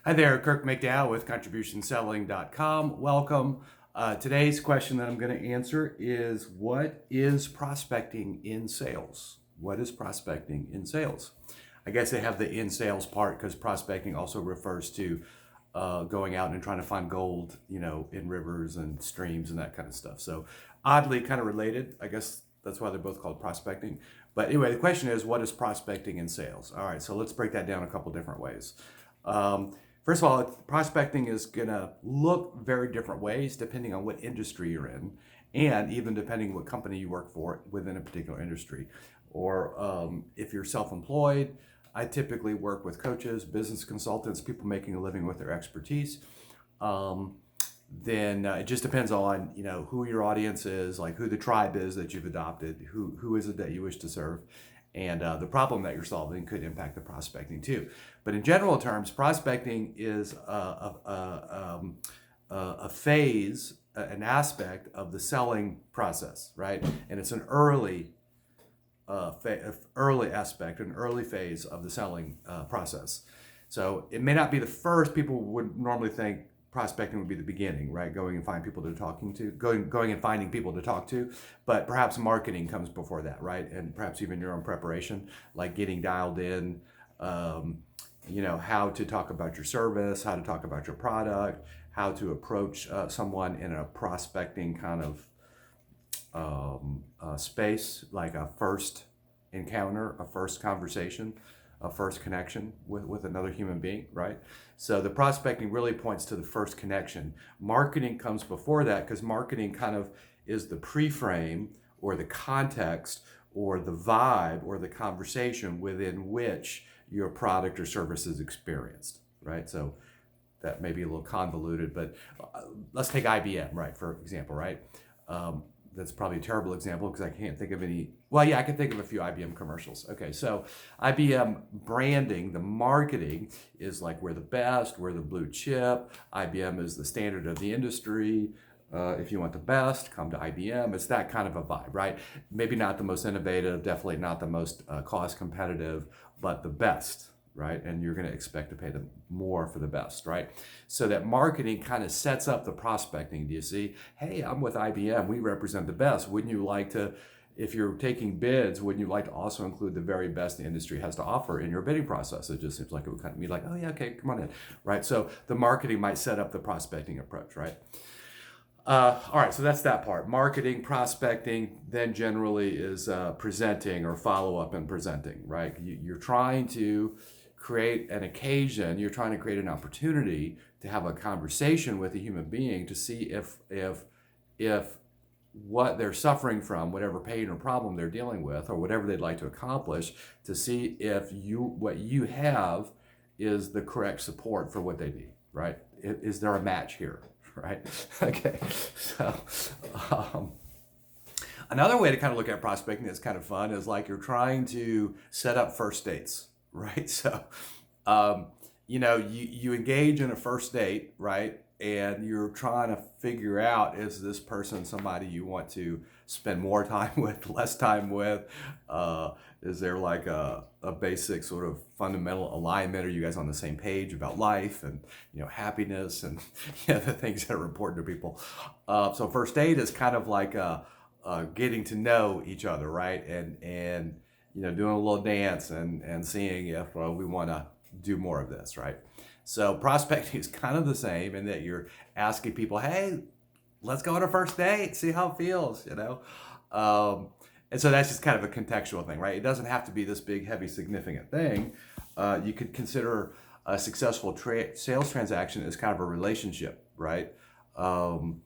Hi there, Kirk McDowell with contributionselling.com. Welcome. Today's question that I'm going to answer is, what is prospecting in sales? What is prospecting in sales? I guess they have the in sales part because prospecting also refers to going out and trying to find gold, in rivers and streams and that kind of stuff. So oddly kind of related. I guess that's why they're both called prospecting. But anyway, the question is, what is prospecting in sales? All right, so let's break that down a couple different ways. Um, First of all, prospecting is going to look very different ways depending on what industry you're in, and even depending what company you work for within a particular industry. Or if you're self-employed, I typically work with coaches, business consultants, people making a living with their expertise. Um, then it just depends on who your audience is, like who the tribe is that you've adopted, who is it that you wish to serve, and the problem that you're solving could impact the prospecting too. But in general terms, prospecting is a phase, an aspect of the selling process, right? And it's an early aspect, an early phase of the selling process. So it may not be the first. People would normally think prospecting would be the beginning, right? Going and find people to talking to, going and finding people to talk to. But perhaps marketing comes before that, right? And perhaps even your own preparation, like getting dialed in, how to talk about your service, how to talk about your product, how to approach someone in a prospecting kind of space, like a first encounter, a first conversation, a first connection with another human being, right? So the prospecting really points to the first connection. Marketing comes before that because marketing kind of is the pre-frame or the context or the vibe or the conversation within which your product or service is experienced, right? So that may be a little convoluted, but let's take IBM, right, for example, right? That's probably a terrible example because I can't think of any. Well, yeah, I can think of a few IBM commercials. Okay, so IBM branding, the marketing is like, we're the best, we're the blue chip. IBM is the standard of the industry. If you want the best, come to IBM. It's that kind of a vibe, right? Maybe not the most innovative, definitely not the most cost competitive, but the best, right? And you're going to expect to pay them more for the best, right? So that marketing kind of sets up the prospecting. Do you see? Hey, I'm with IBM. We represent the best. Wouldn't you like to, if you're taking bids, wouldn't you like to also include the very best the industry has to offer in your bidding process? It just seems like it would kind of be like, oh yeah, okay, come on in, right? So the marketing might set up the prospecting approach, right? All right, so that's that part. Marketing, prospecting, then generally is presenting or follow up and presenting, right? You're trying to create an occasion, you're trying to create an opportunity to have a conversation with a human being to see if what they're suffering from, whatever pain or problem they're dealing with, or whatever they'd like to accomplish, to see if what you have is the correct support for what they need, right? Is there a match here, right? Okay, so another way to kind of look at prospecting that's kind of fun is like you're trying to set up first dates, right? So, you engage in a first date, right? And you're trying to figure out, is this person somebody you want to spend more time with, less time with? Is there like a basic sort of fundamental alignment? Are you guys on the same page about life and happiness and the things that are important to people? So first date is kind of like getting to know each other, right? And doing a little dance and seeing if we want to do more of this, right? So prospecting is kind of the same in that you're asking people, hey, let's go on a first date, see how it feels. And so that's just kind of a contextual thing, right? It doesn't have to be this big, heavy, significant thing. You could consider a successful sales transaction as kind of a relationship, right? And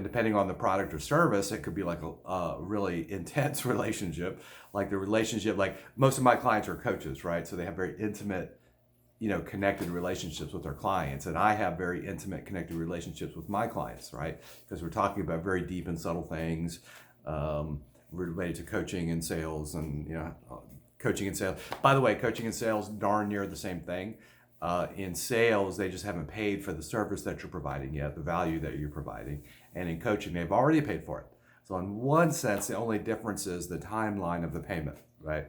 depending on the product or service, it could be like a really intense relationship. Like the relationship, like most of my clients are coaches, right? So they have very intimate, connected relationships with their clients. And I have very intimate, connected relationships with my clients, right? Because we're talking about very deep and subtle things related to coaching and sales and, coaching and sales. By the way, coaching and sales, darn near the same thing. In sales, they just haven't paid for the service that you're providing yet, the value that you're providing. And in coaching, they've already paid for it. So in one sense, the only difference is the timeline of the payment, right?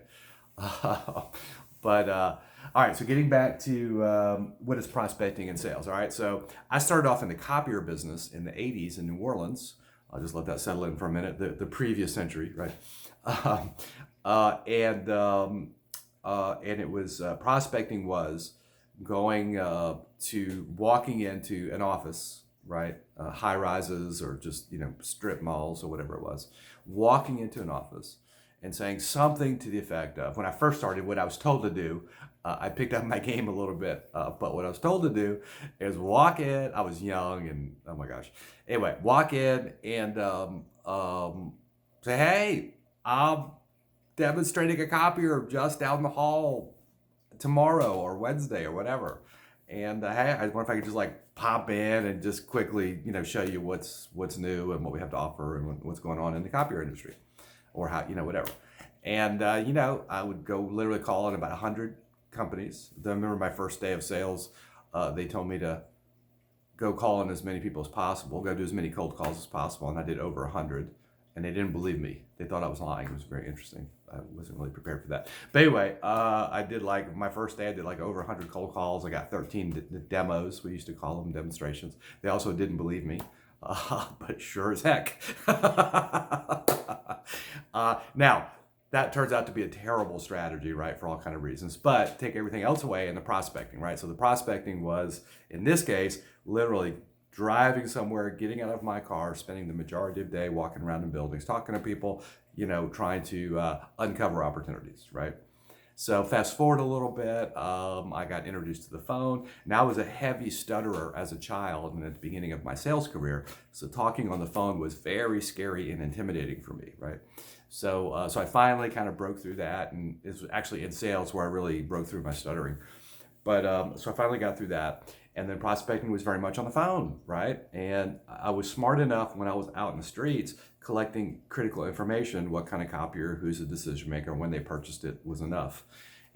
But All right, so getting back to what is prospecting and sales. All right, so I started off in the copier business in the 80s in New Orleans. I'll just let that settle in for a minute, the previous century, right? Um, and it was prospecting was going to walking into an office, right? High rises or just, strip malls or whatever it was, walking into an office and saying something to the effect of, when I first started, what I was told to do, I picked up my game a little bit, but what I was told to do is walk in. I was young and oh my gosh. Anyway, walk in and say, hey, I'm demonstrating a copier just down the hall tomorrow or Wednesday or whatever. And hey, I wonder if I could just like pop in and just quickly, show you what's new and what we have to offer and what's going on in the copier industry, or how, whatever. And I would go literally call on about 100 companies. I remember my first day of sales, they told me to go call on as many people as possible, go do as many cold calls as possible, and I did over 100. And they didn't believe me. They thought I was lying. It was very interesting. I wasn't really prepared for that. But anyway, I did like my first day. I did like over 100 cold calls. I got 13 demos. We used to call them demonstrations. They also didn't believe me, but sure as heck. Now, that turns out to be a terrible strategy, right, for all kind of reasons. But take everything else away in the prospecting, right? So the prospecting was, in this case, literally driving somewhere, getting out of my car, spending the majority of the day walking around in buildings, talking to people, trying to uncover opportunities, right? So fast forward a little bit, I got introduced to the phone. Now I was a heavy stutterer as a child and at the beginning of my sales career. So talking on the phone was very scary and intimidating for me, right? So I finally kind of broke through that, and it was actually in sales where I really broke through my stuttering. But so I finally got through that. And then prospecting was very much on the phone, right? And I was smart enough when I was out in the streets collecting critical information, what kind of copier, who's the decision maker, when they purchased it was enough.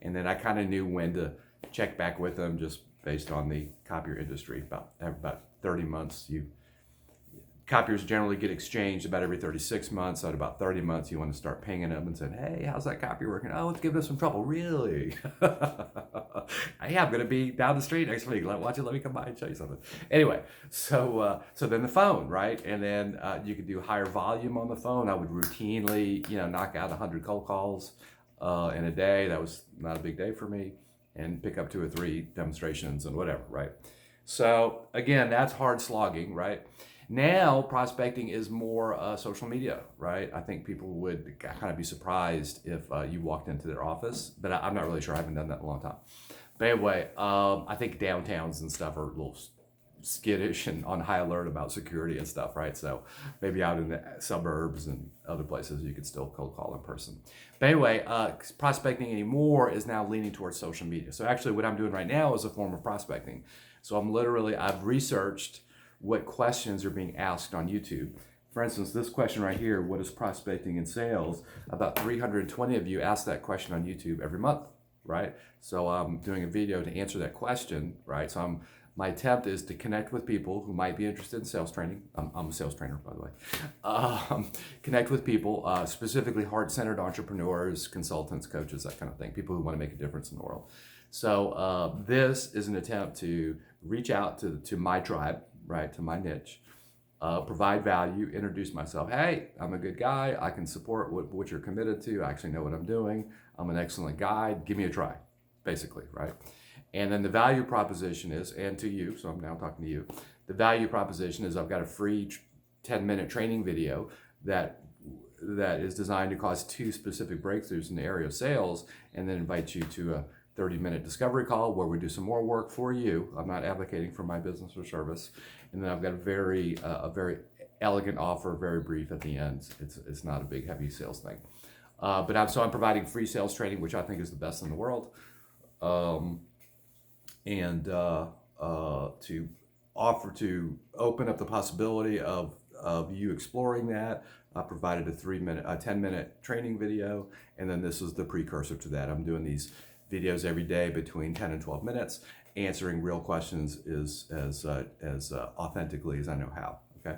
And then I kind of knew when to check back with them just based on the copier industry. About 30 months, copiers generally get exchanged about every 36 months. So at about 30 months, you want to start pinging them and saying, hey, how's that copy working? Oh, it's giving us some trouble. Really? Hey, I'm going to be down the street next week. Watch it. Let me come by and show you something. Anyway, so then the phone, right? And then you could do higher volume on the phone. I would routinely, knock out 100 cold calls in a day. That was not a big day for me. And pick up 2 or 3 demonstrations and whatever, right? So again, that's hard slogging, right? Now, prospecting is more social media, right? I think people would kind of be surprised if you walked into their office, but I'm not really sure. I haven't done that in a long time. But anyway, I think downtowns and stuff are a little skittish and on high alert about security and stuff, right? So maybe out in the suburbs and other places, you could still cold call in person. But anyway, prospecting anymore is now leaning towards social media. So actually what I'm doing right now is a form of prospecting. So I've researched what questions are being asked on YouTube. For instance, this question right here, what is prospecting in sales? About 320 of you ask that question on YouTube every month, right? So I'm doing a video to answer that question, right? So my attempt is to connect with people who might be interested in sales training. I'm a sales trainer, by the way. Connect with people, specifically heart-centered entrepreneurs, consultants, coaches, that kind of thing, people who want to make a difference in the world. So this is an attempt to reach out to my tribe, right, to my niche, provide value, introduce myself. Hey, I'm a good guy. I can support what you're committed to. I actually know what I'm doing. I'm an excellent guide. Give me a try, basically, right? And then the value proposition is, and to you, so I'm now talking to you, the value proposition is I've got a free 10-minute training video that is designed to cause 2 specific breakthroughs in the area of sales, and then invite you to a 30-minute discovery call where we do some more work for you. I'm not advocating for my business or service. And then I've got a very elegant offer, very brief at the end. It's not a big, heavy sales thing. But I'm providing free sales training, which I think is the best in the world. To offer to open up the possibility of you exploring that, I provided a 10-minute training video, and then this is the precursor to that. I'm doing these videos every day between 10 and 12 minutes, answering real questions as authentically as I know how. Okay.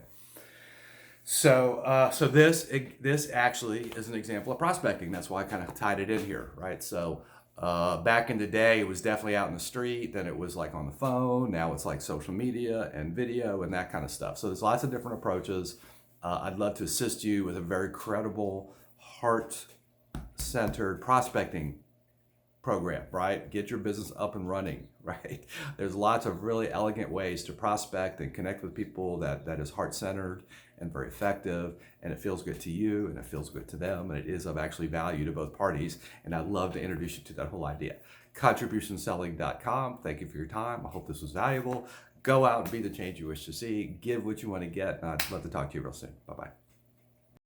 So this actually is an example of prospecting. That's why I kind of tied it in here, right? So Back in the day, it was definitely out in the street. Then it was like on the phone. Now it's like social media and video and that kind of stuff. So there's lots of different approaches. I'd love to assist you with a very credible, heart-centered prospecting program, right? Get your business up and running, right? There's lots of really elegant ways to prospect and connect with people that is heart-centered and very effective, and it feels good to you and it feels good to them, and it is of actually value to both parties. And I'd love to introduce you to that whole idea. Contributionselling.com. Thank you for your time. I hope this was valuable. Go out and be the change you wish to see. Give what you want to get. I'd love to talk to you real soon. Bye-bye.